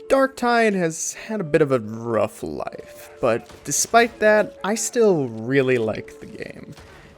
Darktide has had a bit of a rough life, but despite that, I still really like the game.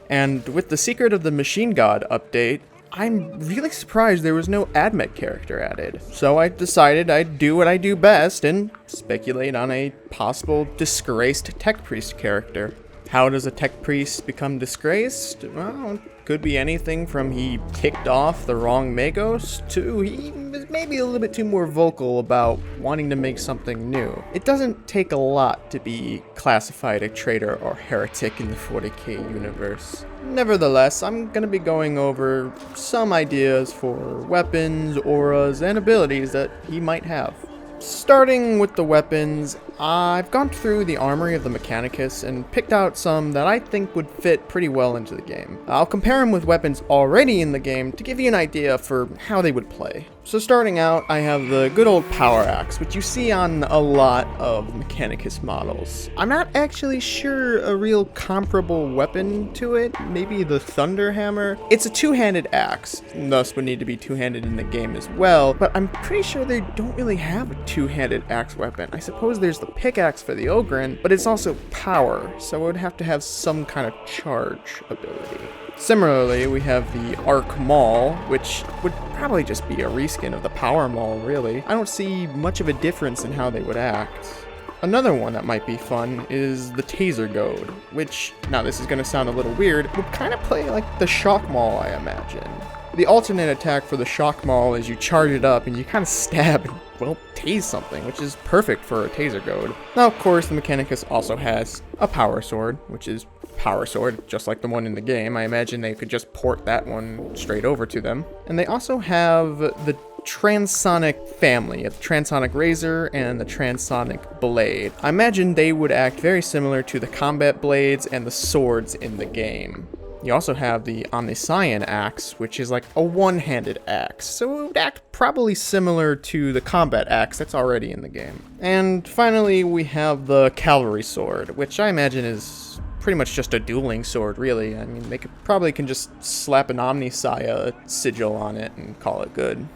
And with the Secret of the Machine God update, I'm really surprised there was no admech character added. So I decided I'd do what I do best and speculate on a possible Disgraced Tech Priest character. How does a Tech Priest become disgraced? Well, it could be anything from he kicked off the wrong Magos to he was maybe a little bit too more vocal about wanting to make something new. It doesn't take a lot to be classified a traitor or heretic in the 40k universe. Nevertheless, I'm going to be going over some ideas for weapons, auras, and abilities that he might have. Starting with the weapons, I've gone through the armory of the Mechanicus and picked out some that I think would fit pretty well into the game. I'll compare them with weapons already in the game to give you an idea for how they would play. So starting out, I have the good old power axe, which you see on a lot of Mechanicus models. I'm not actually sure a real comparable weapon to it, maybe the Thunder Hammer. It's a two-handed axe, and thus would need to be two-handed in the game as well, but I'm pretty sure they don't really have a two-handed axe weapon. I suppose there's the pickaxe for the Ogren, but it's also power, so it would have to have some kind of charge ability. Similarly, we have the Arc Maul, which would probably just be a reskin of the Power Maul, really. I don't see much of a difference in how they would act. Another one that might be fun is the Taser Goad, which, now this is going to sound a little weird, would kind of play like the Shock Maul, I imagine. The alternate attack for the Shock Maul is you charge it up and you kind of stab and, well, tase something, which is perfect for a Taser Goad. Now, of course, the Mechanicus also has a Power Sword, which is Power Sword, just like the one in the game. I imagine they could just port that one straight over to them. And they also have the Transonic family, the Transonic Razor and the Transonic Blade. I imagine they would act very similar to the combat blades and the swords in the game. You also have the Omniscient axe, which is like a one-handed axe, so it would act probably similar to the combat axe that's already in the game. And finally, we have the Cavalry Sword, which I imagine is pretty much just a dueling sword, really. I mean, they can just slap an Omniscient sigil on it and call it good.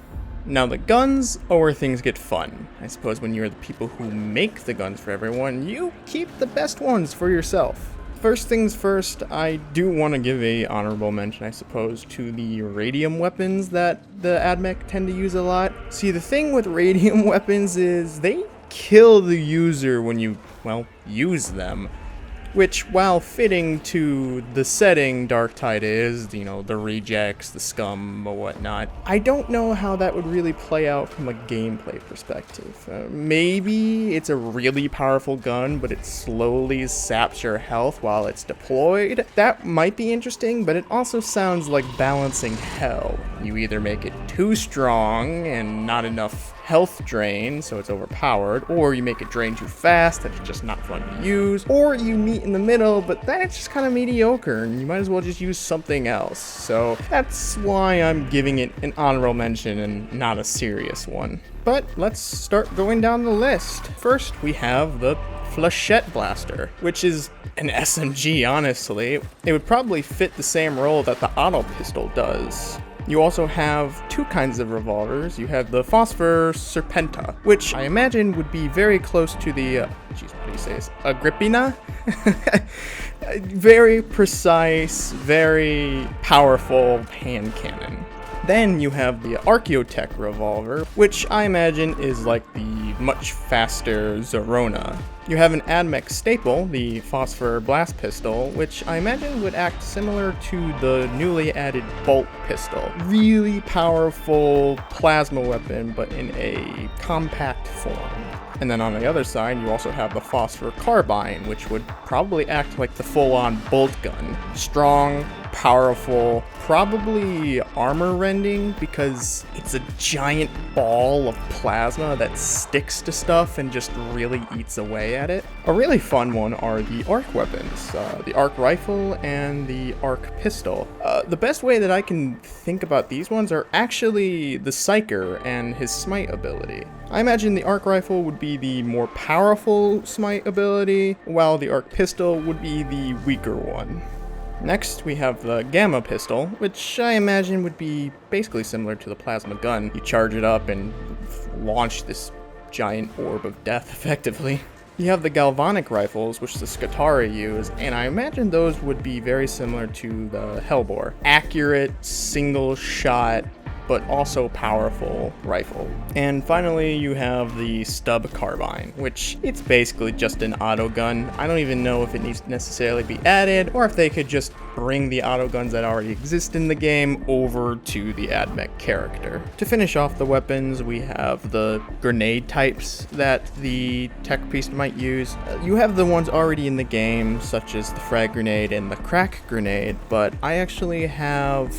Now the guns are where things get fun. I suppose when you're the people who make the guns for everyone, you keep the best ones for yourself. First things first, I do want to give a honorable mention, I suppose, to the radium weapons that the admech tend to use a lot. See, the thing with radium weapons is they kill the user when you, well, use them. Which, while fitting to the setting Darktide is, you know, the rejects, the scum, or whatnot, I don't know how that would really play out from a gameplay perspective. Maybe it's a really powerful gun, but it slowly saps your health while it's deployed. That might be interesting, but it also sounds like balancing hell. You either make it too strong and not enough health drain, so it's overpowered, or you make it drain too fast and it's just not fun to use, or you meet in the middle, but then it's just kind of mediocre and you might as well just use something else. So that's why I'm giving it an honorable mention and not a serious one. But let's start going down the list. First, we have the Flechette Blaster, which is an SMG, honestly. It would probably fit the same role that the auto pistol does. You also have two kinds of revolvers. You have the Phosphor Serpenta, which I imagine would be very close to the, what do you say, Agrippina? Very precise, very powerful hand cannon. Then you have the Archotechna revolver, which I imagine is like the much faster Zorona. You have an admech staple, the Phosphor Blast Pistol, which I imagine would act similar to the newly added Bolt Pistol. Really powerful plasma weapon, but in a compact form. And then on the other side, you also have the Phosphor Carbine, which would probably act like the full-on bolt gun. Strong, powerful, probably armor-rending because it's a giant ball of plasma that sticks to stuff and just really eats away at it. A really fun one are the arc weapons, the arc rifle and the arc pistol. The best way that I can think about these ones are actually the Psyker and his smite ability. I imagine the arc rifle would be the more powerful smite ability, while the arc pistol would be the weaker one. Next, we have the Gamma Pistol, which I imagine would be basically similar to the plasma gun. You charge it up and launch this giant orb of death, effectively. You have the galvanic rifles, which the Scutari use, and I imagine those would be very similar to the Hellbore. Accurate, single shot, but also powerful rifle. And finally, you have the Stub Carbine, which it's basically just an auto gun. I don't even know if it needs to necessarily be added, or if they could just bring the auto guns that already exist in the game over to the admech character. To finish off the weapons, we have the grenade types that the Tech Priest might use. You have the ones already in the game, such as the frag grenade and the crack grenade, but I actually have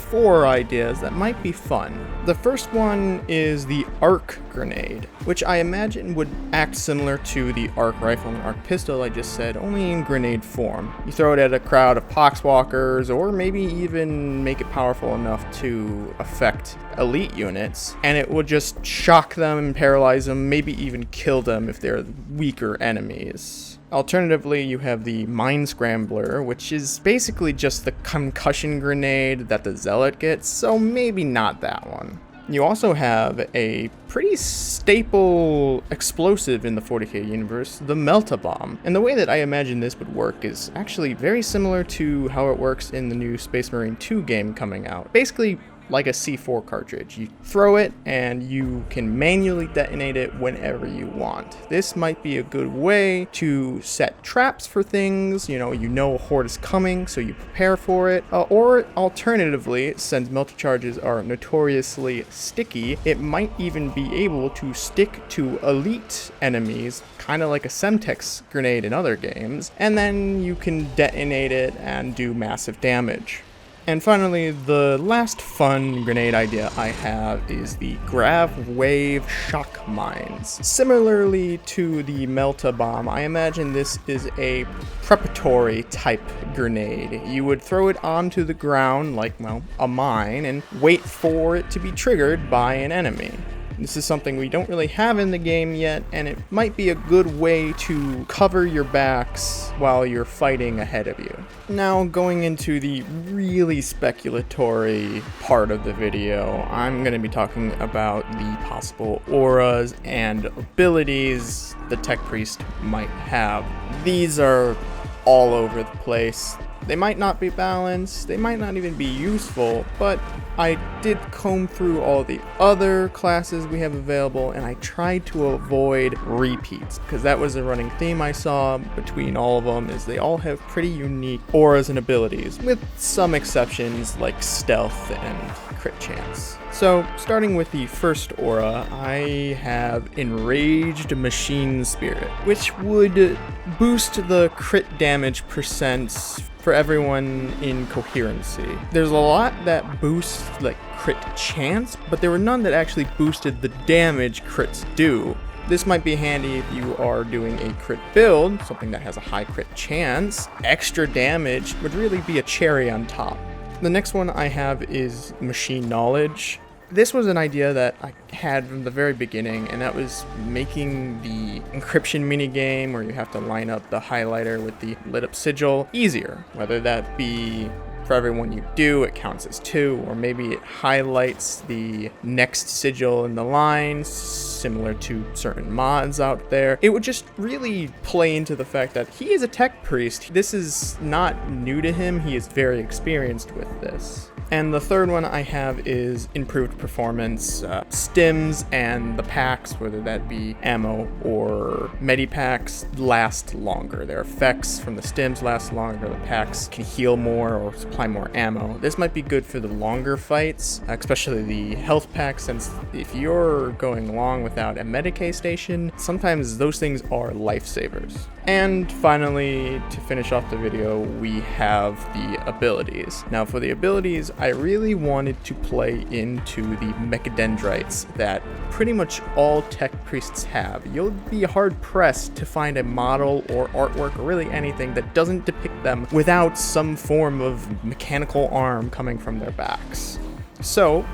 4 ideas that might be fun. The first one is the arc grenade, which I imagine would act similar to the arc rifle and arc pistol I just said, only in grenade form. You throw it at a crowd of poxwalkers, or maybe even make it powerful enough to affect elite units, and it will just shock them and paralyze them, maybe even kill them if they're weaker enemies. Alternatively, you have the Mine Scrambler, which is basically just the concussion grenade that the Zealot gets, so maybe not that one. You also have a pretty staple explosive in the 40k universe, the Melt-A-Bomb. And the way that I imagine this would work is actually very similar to how it works in the new Space Marine 2 game coming out. Basically, like a C4 cartridge. You throw it and you can manually detonate it whenever you want. This might be a good way to set traps for things, you know a horde is coming, so you prepare for it. Or alternatively, since melter charges are notoriously sticky, it might even be able to stick to elite enemies, kind of like a Semtex grenade in other games, and then you can detonate it and do massive damage. And finally, the last fun grenade idea I have is the Grav Wave Shock Mines. Similarly to the Melt-A-Bomb, I imagine this is a preparatory type grenade. You would throw it onto the ground like, a mine, and wait for it to be triggered by an enemy. This is something we don't really have in the game yet, and it might be a good way to cover your backs while you're fighting ahead of you. Now, going into the really speculatory part of the video, I'm going to be talking about the possible auras and abilities the Tech Priest might have. These are all over the place. They might not be balanced, they might not even be useful, but I did comb through all the other classes we have available, and I tried to avoid repeats, because that was a running theme I saw between all of them, is they all have pretty unique auras and abilities, with some exceptions like stealth and crit chance. So, starting with the first aura, I have Enraged Machine Spirit, which would boost the crit damage percents for everyone in coherency. There's a lot that boosts like crit chance, but there were none that actually boosted the damage crits do. This might be handy if you are doing a crit build, something that has a high crit chance. Extra damage would really be a cherry on top. The next one I have is Machine Knowledge. This was an idea that I had from the very beginning, and that was making the encryption minigame where you have to line up the highlighter with the lit up sigil easier. Whether that be for everyone you do, it counts as 2, or maybe it highlights the next sigil in the line, similar to certain mods out there. It would just really play into the fact that he is a Tech Priest. This is not new to him, he is very experienced with this. And the third one I have is Improved Performance. Stims and the packs, whether that be ammo or medipacks, last longer. Their effects from the stims last longer, the packs can heal more or supply more ammo. This might be good for the longer fights, especially the health pack, since if you're going long without a Medicae station, sometimes those things are lifesavers. And finally, to finish off the video, we have the abilities. Now for the abilities, I really wanted to play into the mechadendrites that pretty much all Tech Priests have. You'll be hard pressed to find a model or artwork or really anything that doesn't depict them without some form of mechanical arm coming from their backs. So,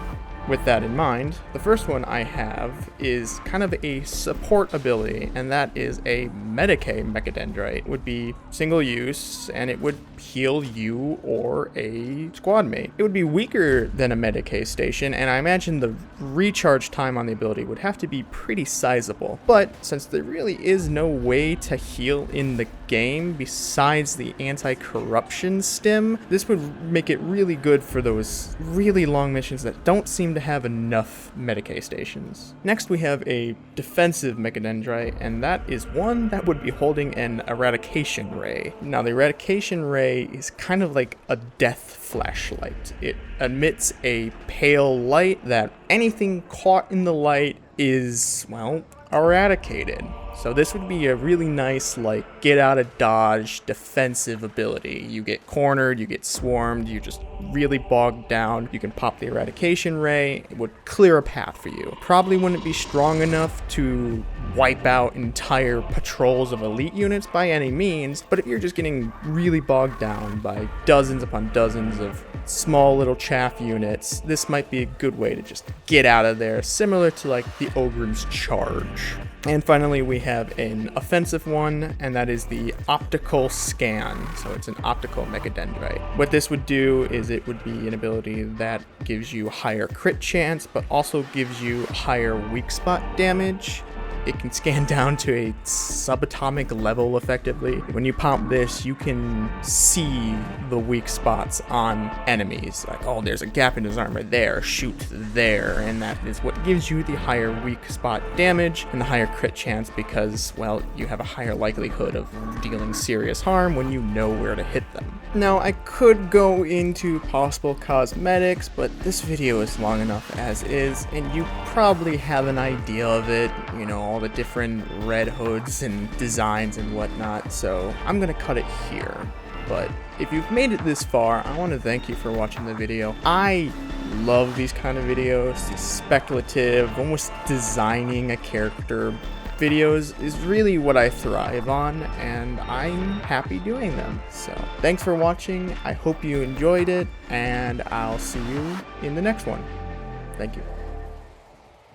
with that in mind, the first one I have is kind of a support ability, and that is a Medicae Mechadendrite. It would be single use, and it would heal you or a squad mate. It would be weaker than a Medicae station, and I imagine the recharge time on the ability would have to be pretty sizable. But since there really is no way to heal in the game besides the anti-corruption stim, this would make it really good for those really long missions that don't seem to have enough Medicae stations. Next we have a defensive Mechadendrite, and that is one that would be holding an Eradication Ray. Now the Eradication Ray is kind of like a death flashlight. It emits a pale light that anything caught in the light is, well, eradicated. So this would be a really nice, like, get out of dodge defensive ability. You get cornered, you get swarmed, you just really bogged down. You can pop the Eradication Ray. It would clear a path for you. Probably wouldn't be strong enough to wipe out entire patrols of elite units by any means, but if you're just getting really bogged down by dozens upon dozens of small little chaff units, this might be a good way to just get out of there, similar to like the Ogrim's Charge. And finally, we have an offensive one, and that is the Optical Scan. So it's an optical Mechadendrite. What this would do is it would be an ability that gives you higher crit chance, but also gives you higher weak spot damage. It can scan down to a subatomic level effectively. When you pop this, you can see the weak spots on enemies. Like, oh, there's a gap in his armor there, shoot there. And that is what gives you the higher weak spot damage and the higher crit chance because, well, you have a higher likelihood of dealing serious harm when you know where to hit them. Now, I could go into possible cosmetics, but this video is long enough as is, and you probably have an idea of it, you know, all the different red hoods and designs and whatnot, so I'm gonna cut it here. But if you've made it this far, I want to thank you for watching the video. I love these kind of videos, these speculative, almost designing a character videos is really what I thrive on, and I'm happy doing them. So thanks for watching. I hope you enjoyed it, and I'll see you in the next one. Thank you.